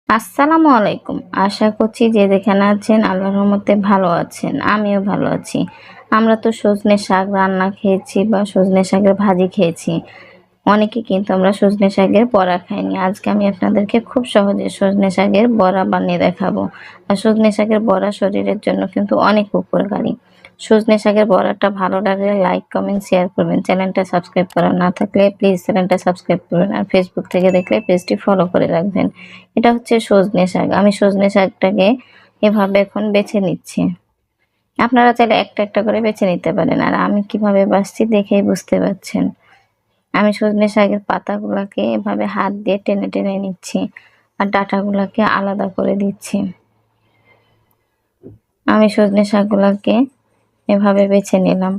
আসসালামু আলাইকুম। আশা করছি যে যেখানে আছেন আল্লাহর রহমতে ভালো আছেন। আমিও ভালো আছি। আমরা তো সজনে শাক রান্না খেয়েছি বা সজনে শাকের ভাজি খেয়েছি। অনেকে কিন্তু আমরা সজনে শাকের বড়া খাইনি। আজকে আমি আপনাদেরকে খুব সহজে সজনে শাকের বড়া বানিয়ে দেখাবো। আর সজনে শাকের বড়া শরীরের জন্য কিন্তু অনেক উপকারী। সজনে শাকের বড়াটা ভালো লাগলে লাইক, কমেন্ট, শেয়ার করবেন। চ্যানেলটা সাবস্ক্রাইব করা না থাকলে প্লিজ চ্যানেলটা সাবস্ক্রাইব করবেন। আর ফেসবুক থেকে দেখলে পেজটি ফলো করে রাখবেন। এটা হচ্ছে সজনে শাক। আমি সজনে শাকটাকে এভাবে এখন বেছে নিচ্ছি। আপনারা চাইলে একটা একটা করে বেছে নিতে পারেন। আর আমি কিভাবে বাছছি দেখেই বুঝতে পারছেন। আমি সজনে শাকের পাতাগুলাকে এভাবে হাত দিয়ে টেনে টেনে নিচ্ছি আর ডাঁটাগুলাকে আলাদা করে দিচ্ছি। আমি সজনে শাকগুলাকে এভাবে বেছে নিলাম।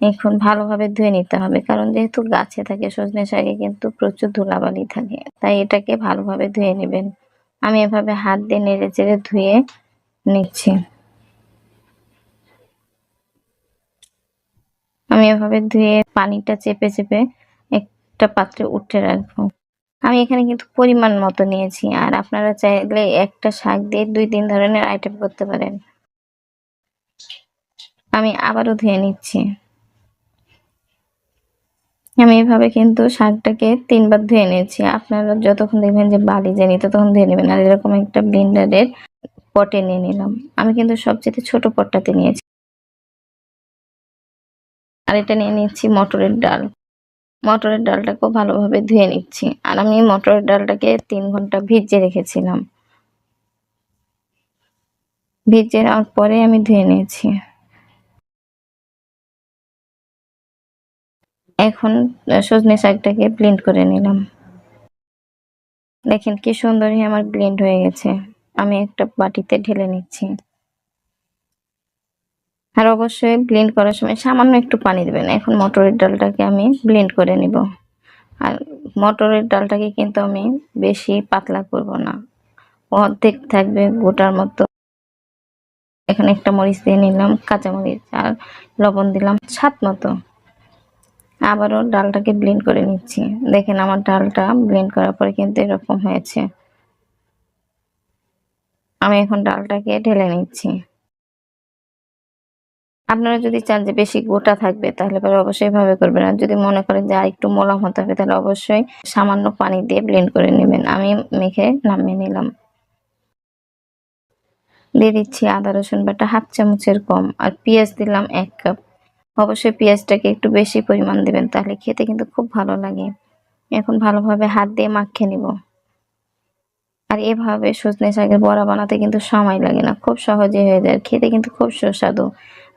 এখন ভালোভাবে ধুয়ে নিতে হবে, কারণ যেহেতু গাছে থাকে সজনে শাকে কিন্তু প্রচুর ধুলাবালি থাকে, তাই এটাকে ভালোভাবে ধুয়ে নেবেন। আমি এভাবে হাত দিয়ে নেড়ে চেড়ে ধুয়ে নিচ্ছি। আমি এভাবে ধুয়ে পানিটা চেপে চেপে একটা পাত্রে উঠে রাখবো। আমি এখানে কিন্তু পরিমাণ মতো নিয়েছি, আর আপনারা চাইলে একটা শাক দিয়ে ২-৩ ধরনের আইটেম করতে পারেন। আমি আবারও ধুয়ে নিচ্ছি। আমি এভাবে কিন্তু শাকটাকে ৩ বার ধুয়ে নিয়েছি। আপনারা যতক্ষণ দেখবেন যে বালি যায়নি ততক্ষণ ধুয়ে নেবেন। আর এরকম একটা ব্লেন্ডারের পটে নিয়ে নিলাম। আমি কিন্তু সবচেয়ে ছোট পটটাতে নিয়েছি। আর এটা নিয়ে নিচ্ছি মটরের ডাল। মটরের ডালটাকেও ভালোভাবে ধুয়ে নিচ্ছি। আর আমি মটরের ডালটাকে ৩ ঘন্টা ভিজিয়ে রেখেছিলাম। ভিজিয়ে নেওয়ার পরে আমি ধুয়ে নিয়েছি। এখন সজনে শাকটাকে ব্লেন্ড করে নিলাম। দেখেন কি সুন্দরই আমার ব্লেন্ড হয়ে গেছে। আমি একটা বাটিতে ঢেলে নিচ্ছি। আর অবশ্যই ব্লেন্ড করার সময় সামান্য একটু পানি দিবেন। এখন মটরের ডালটাকে আমি ব্লেন্ড করে নিব। আর মটরের ডালটাকে কিন্তু আমি বেশি পাতলা করব না। অর্ধেক থাকবে গোটার মতো। এখানে একটা মরিচ দিয়ে নিলাম, কাঁচা মরিচ, আর লবণ দিলাম স্বাদ মতো। আবারও ডালটাকে ব্লেন্ড করে নিচ্ছি। দেখেন আমার ডালটা ব্লেন্ড করার পরে কিন্তু এরকম হয়েছে। আমি এখন ডালটাকে ঢেলে নিচ্ছি। আপনারা যদি চান যে বেশি গোটা থাকবে তাহলে পরে অবশ্যই এভাবে করবেন। আর যদি মনে করেন যে আরেকটু মোলাম হতে হবে তাহলে অবশ্যই সামান্য পানি দিয়ে ব্লেন্ড করে নেবেন। আমি মেখে নামিয়ে নিলাম। দিয়ে দিচ্ছি আদা রসুন বাটা 1/2 চামচের কম, আর পেঁয়াজ দিলাম 1 কাপ। অবশ্যই পেঁয়াজটাকে একটু বেশি পরিমাণ দিবেন, তাহলে খেতে কিন্তু খুব ভালো লাগে। এখন ভালোভাবে হাত দিয়ে মাখিয়ে নিব। আর এভাবে সজনে শাকের বড়া বানাতে কিন্তু সময় লাগে না, খুব সহজে হয়ে যায়। খেতে কিন্তু খুব সুস্বাদু।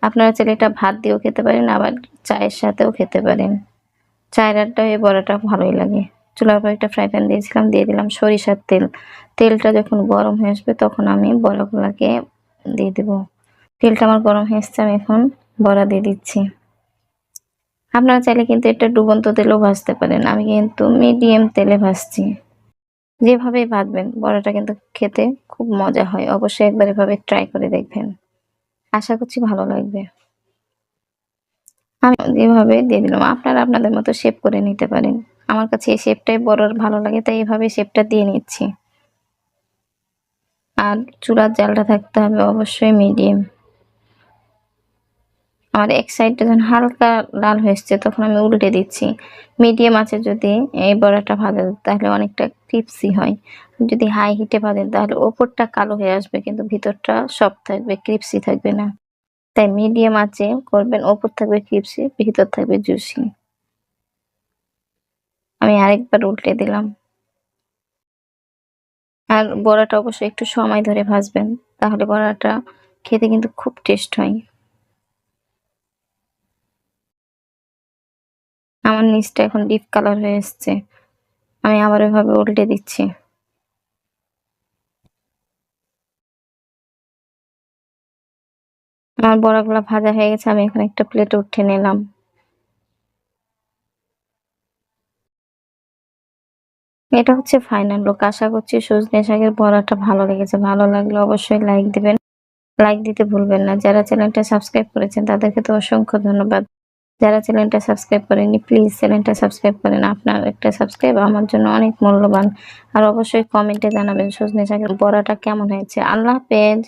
আপনারা চাইলে এটা ভাত দিয়েও খেতে পারেন, আবার চায়ের সাথেও খেতে পারেন। চায়ের আড্ডায় এই বড়াটা ভালোই লাগে। চুলার উপর একটা ফ্রাই প্যান দিয়েছিলাম, দিয়ে দিলাম সরিষার তেল। তেলটা যখন গরম হয়ে আসবে তখন আমি বড়াগুলাকে দিয়ে দেব। তেলটা আমার গরম হয়ে এসছে, আমি এখন বড়া দিয়ে দিচ্ছি। আপনারা চাইলে কিন্তু এটা ডুবন্ত তেলেও ভাজতে পারেন। আমি কিন্তু মিডিয়াম তেলে ভাজছি। যেভাবেই ভাজবেন বড়াটা কিন্তু খেতে খুব মজা হয়। অবশ্যই একবার এভাবে ট্রাই করে দেখবেন। আশা করছি ভালো লাগবে। আমি এভাবে দিয়ে দিলাম। আপনারা আপনাদের মতো শেপ করে নিতে পারেন। আমার কাছে এই শেপটাই বড়র ভালো লাগে, তাই এভাবে শেপটা দিয়ে নিচ্ছি। আর চুলার জালটা থাকতে হবে অবশ্যই মিডিয়াম। আমার এক সাইডটা যখন হালকা লাল হয়ে এসছে তখন আমি উল্টে দিচ্ছি। মিডিয়াম আছে যদি এই বড়াটা ভাজা যায় তাহলে অনেকটা ক্রিপসি হয়। যদি হাই হিটে ভাজেন তাহলে ওপরটা কালো হয়ে আসবে কিন্তু ভিতরটা সফট থাকবে, ক্রিপসি থাকবে না। তাই মিডিয়াম আঁচে করবেন, ওপর থাকবে ক্রিপসি, ভিতর থাকবে জুসি। আমি আরেকবার উল্টে দিলাম। আর বড়াটা অবশ্যই একটু সময় ধরে ভাজবেন, তাহলে বড়াটা খেতে কিন্তু খুব টেস্ট হয়। আমার নিচটা এখন ডিপ কালার হয়ে এসছে। আমি আবার এভাবে উল্টে দিচ্ছি। আমার বড়াগুলা ভাজা হয়ে গেছে, আমি এখন একটা প্লেটে উঠিয়ে নিলাম। এটা হচ্ছে ফাইনাল লুক। আশা করছি সজনে শাকের বড়াটা ভালো লেগেছে। ভালো লাগলে অবশ্যই লাইক দিবেন। লাইক দিতে ভুলবেন না। যারা চ্যানেলটা সাবস্ক্রাইব করেছেন তাদেরকে তো অসংখ্য ধন্যবাদ। যারা চ্যানেলটা সাবস্ক্রাইব করেননি প্লিজ চ্যানেলটা সাবস্ক্রাইব করেন। আপনার একটা সাবস্ক্রাইব আমার জন্য অনেক মূল্যবান। আর অবশ্যই কমেন্টে জানাবেন সজনে শাকের বড়াটা কেমন হয়েছে। আল্লাহ হাফেজ।